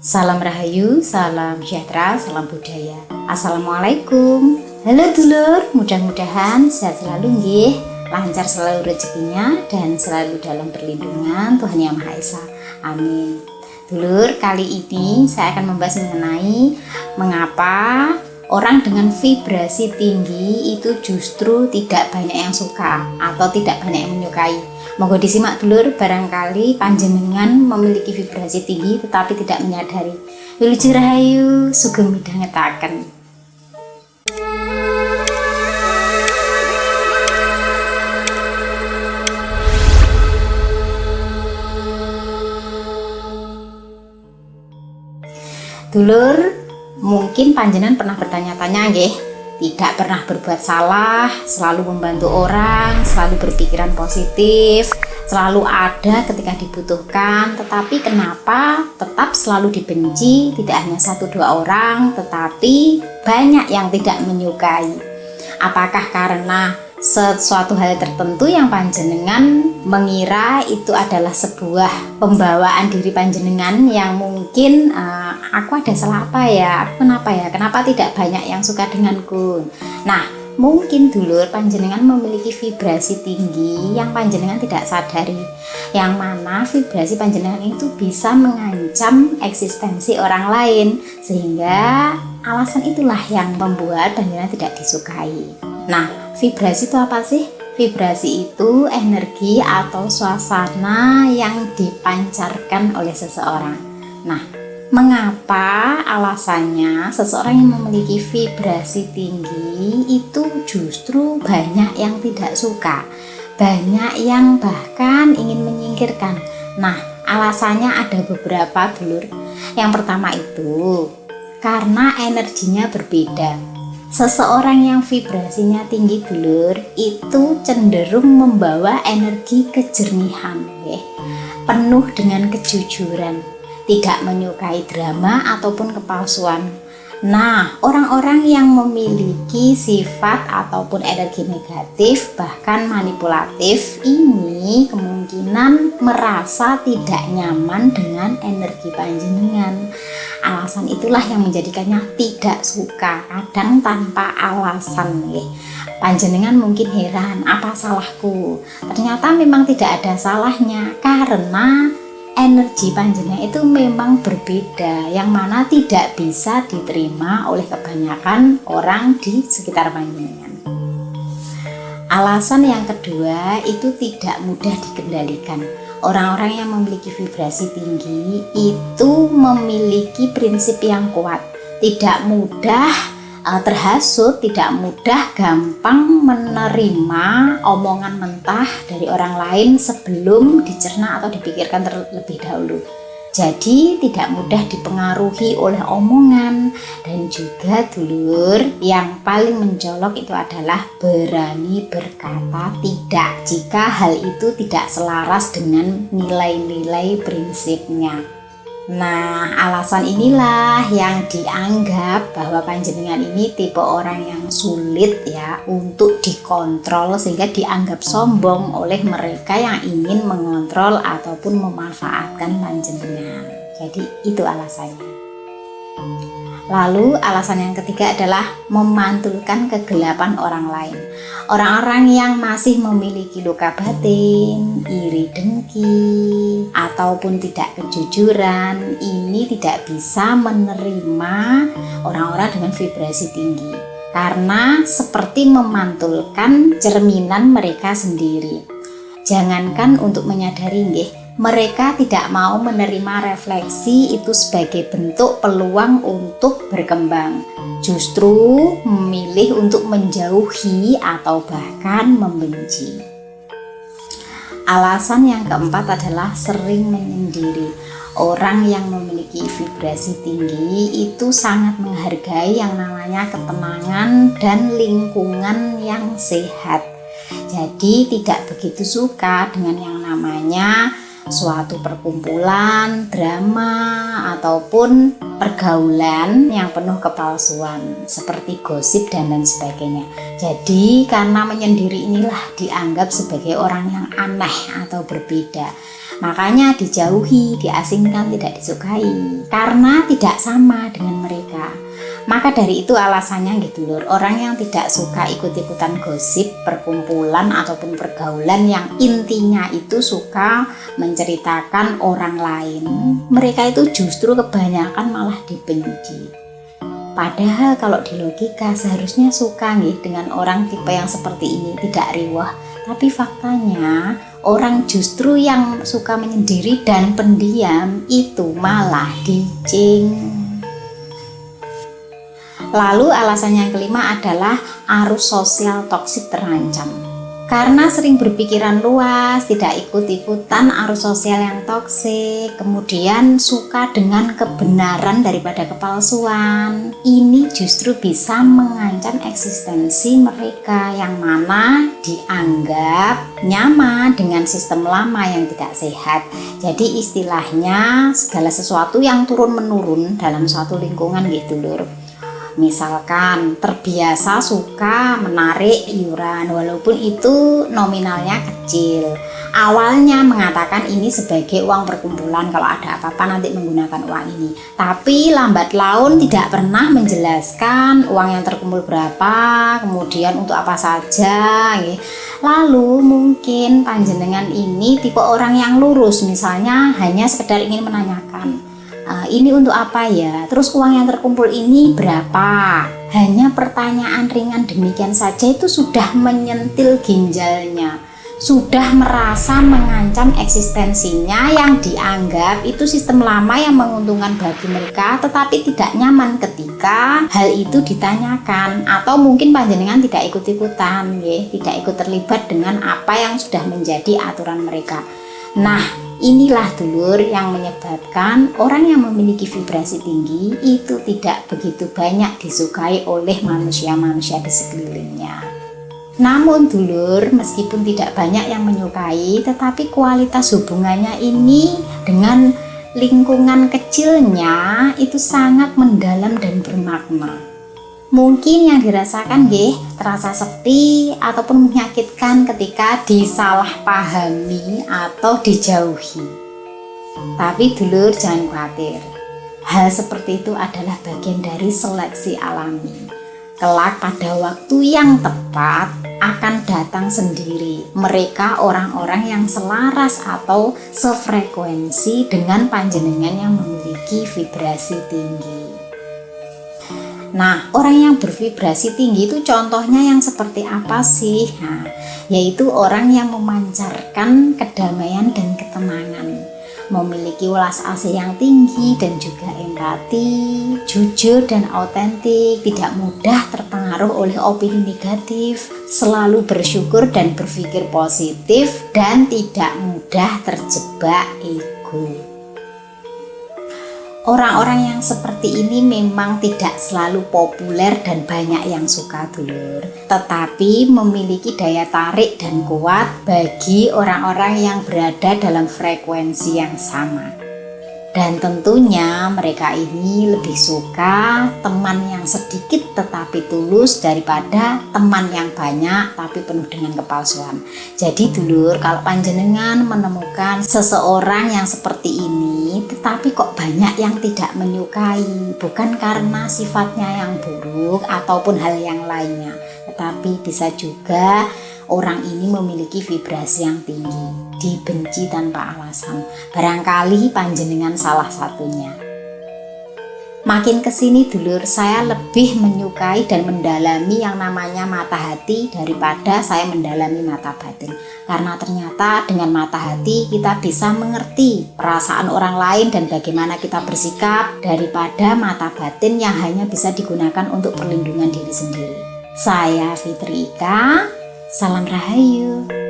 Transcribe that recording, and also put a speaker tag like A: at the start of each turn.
A: Salam Rahayu, salam sejahtera, salam budaya. Assalamualaikum. Halo dulur, mudah-mudahan sehat selalu nggih, lancar selalu rezekinya dan selalu dalam perlindungan Tuhan Yang Maha Esa. Amin. Dulur, kali ini saya akan membahas mengenai mengapa orang dengan vibrasi tinggi itu justru tidak banyak yang suka atau tidak banyak yang menyukai. Monggo disimak dulur, barangkali panjenengan memiliki vibrasi tinggi tetapi tidak menyadari. Wilujeng Rahayu, sugeng midhangetaken. Dulur, mungkin panjenengan pernah bertanya-tanya nggih, tidak pernah berbuat salah, selalu membantu orang, selalu berpikiran positif, selalu ada ketika dibutuhkan, tetapi kenapa tetap selalu dibenci? Tidak hanya 1-2 orang, tetapi banyak yang tidak menyukai. Apakah karena sesuatu hal tertentu yang panjenengan mengira itu adalah sebuah pembawaan diri panjenengan yang mungkin aku ada salah apa ya, kenapa tidak banyak yang suka denganku. Nah, mungkin dulur panjenengan memiliki vibrasi tinggi yang panjenengan tidak sadari, yang mana vibrasi panjenengan itu bisa mengancam eksistensi orang lain, sehingga alasan itulah yang membuat panjenengan tidak disukai. Nah, vibrasi itu apa sih? Vibrasi itu energi atau suasana yang dipancarkan oleh seseorang. Nah, mengapa alasannya seseorang yang memiliki vibrasi tinggi itu justru banyak yang tidak suka, banyak yang bahkan ingin menyingkirkan. Nah, alasannya ada beberapa dulur. Yang pertama itu karena energinya berbeda. Seseorang yang vibrasinya tinggi dulur itu cenderung membawa energi kejernihan, penuh dengan kejujuran, tidak menyukai drama ataupun kepalsuan. Nah, orang-orang yang memiliki sifat ataupun energi negatif bahkan manipulatif ini kemungkinan merasa tidak nyaman dengan energi panjenengan. Alasan itulah yang menjadikannya tidak suka, kadang tanpa alasan. Panjenengan mungkin heran, apa salahku? Ternyata memang tidak ada salahnya, karena energi panjenengan itu memang berbeda, yang mana tidak bisa diterima oleh kebanyakan orang di sekitar panjenengan. Alasan yang kedua itu tidak mudah dikendalikan. Orang-orang yang memiliki vibrasi tinggi itu memiliki prinsip yang kuat, tidak mudah terhasut, tidak mudah gampang menerima omongan mentah dari orang lain sebelum dicerna atau dipikirkan terlebih dahulu. Jadi tidak mudah dipengaruhi oleh omongan, dan juga dulur yang paling mencolok itu adalah berani berkata tidak jika hal itu tidak selaras dengan nilai-nilai prinsipnya. Nah, alasan inilah yang dianggap bahwa panjenengan ini tipe orang yang sulit ya untuk dikontrol, sehingga dianggap sombong oleh mereka yang ingin mengontrol ataupun memanfaatkan panjenengan. Jadi itu alasannya. Lalu alasan yang ketiga adalah memantulkan kegelapan orang lain. Orang-orang yang masih memiliki luka batin, iri dengki, ataupun tidak kejujuran, ini tidak bisa menerima orang-orang dengan vibrasi tinggi, karena seperti memantulkan cerminan mereka sendiri. Jangankan untuk menyadari nggih, mereka tidak mau menerima refleksi itu sebagai bentuk peluang untuk berkembang. Justru memilih untuk menjauhi atau bahkan membenci. Alasan yang keempat adalah sering menyendiri. Orang yang memiliki vibrasi tinggi itu sangat menghargai yang namanya ketenangan dan lingkungan yang sehat. Jadi tidak begitu suka dengan yang namanya suatu perkumpulan, drama, ataupun pergaulan yang penuh kepalsuan seperti gosip dan lain sebagainya. Jadi karena menyendiri inilah dianggap sebagai orang yang aneh atau berbeda. Makanya dijauhi, diasingkan, tidak disukai karena tidak sama dengan mereka. Maka dari itu alasannya gitu lur, orang yang tidak suka ikut-ikutan gosip, perkumpulan ataupun pergaulan yang intinya itu suka menceritakan orang lain, mereka itu justru kebanyakan malah dibenci. Padahal kalau di logika seharusnya suka nih dengan orang tipe yang seperti ini, tidak riwah. Tapi faktanya orang justru yang suka menyendiri dan pendiam itu malah dicing. Lalu alasan yang kelima adalah arus sosial toksik terancam. Karena sering berpikiran luas, tidak ikut-ikutan arus sosial yang toksik, kemudian suka dengan kebenaran daripada kepalsuan. Ini justru bisa mengancam eksistensi mereka yang mana dianggap nyaman dengan sistem lama yang tidak sehat. Jadi istilahnya segala sesuatu yang turun-menurun dalam suatu lingkungan gitu lur. Misalkan terbiasa suka menarik iuran walaupun itu nominalnya kecil. Awalnya mengatakan ini sebagai uang perkumpulan, kalau ada apa-apa nanti menggunakan uang ini. Tapi lambat laun tidak pernah menjelaskan uang yang terkumpul berapa, kemudian untuk apa saja. Lalu mungkin panjenengan ini tipe orang yang lurus, misalnya hanya sekedar ingin menanyakan, ini untuk apa ya? Terus uang yang terkumpul ini berapa? Hanya pertanyaan ringan demikian saja itu sudah menyentil ginjalnya, sudah merasa mengancam eksistensinya yang dianggap itu sistem lama yang menguntungkan bagi mereka, tetapi tidak nyaman ketika hal itu ditanyakan, atau mungkin panjenengan tidak ikut-ikutan, tidak ikut terlibat dengan apa yang sudah menjadi aturan mereka. Nah, inilah dulur yang menyebabkan orang yang memiliki vibrasi tinggi itu tidak begitu banyak disukai oleh manusia-manusia di sekelilingnya. Namun dulur, meskipun tidak banyak yang menyukai, tetapi kualitas hubungannya ini dengan lingkungan kecilnya itu sangat mendalam dan bermakna. Mungkin yang dirasakan terasa sepi ataupun menyakitkan ketika disalahpahami atau dijauhi. Tapi dulur jangan khawatir, hal seperti itu adalah bagian dari seleksi alami. Kelak pada waktu yang tepat akan datang sendiri mereka orang-orang yang selaras atau sefrekuensi dengan panjenengan yang memiliki vibrasi tinggi. Nah, orang yang bervibrasi tinggi itu contohnya yang seperti apa sih? Nah, yaitu orang yang memancarkan kedamaian dan ketenangan, memiliki welas asih yang tinggi dan juga empati, jujur dan autentik, tidak mudah terpengaruh oleh opini negatif, selalu bersyukur dan berpikir positif, dan tidak mudah terjebak ego. Orang-orang yang seperti ini memang tidak selalu populer dan banyak yang suka dulur, tetapi memiliki daya tarik dan kuat bagi orang-orang yang berada dalam frekuensi yang sama. Dan tentunya mereka ini lebih suka teman yang sedikit tetapi tulus daripada teman yang banyak tapi penuh dengan kepalsuan. Jadi dulur, kalau panjenengan menemukan seseorang yang seperti ini tetapi kok banyak yang tidak menyukai, bukan karena sifatnya yang buruk ataupun hal yang lainnya, tetapi bisa juga orang ini memiliki vibrasi yang tinggi, dibenci tanpa alasan. Barangkali panjenengan salah satunya. Makin kesini dulur, saya lebih menyukai dan mendalami yang namanya mata hati daripada saya mendalami mata batin. Karena ternyata dengan mata hati kita bisa mengerti perasaan orang lain dan bagaimana kita bersikap, daripada mata batin yang hanya bisa digunakan untuk perlindungan diri sendiri. Saya Fitri Ika. Salam Rahayu.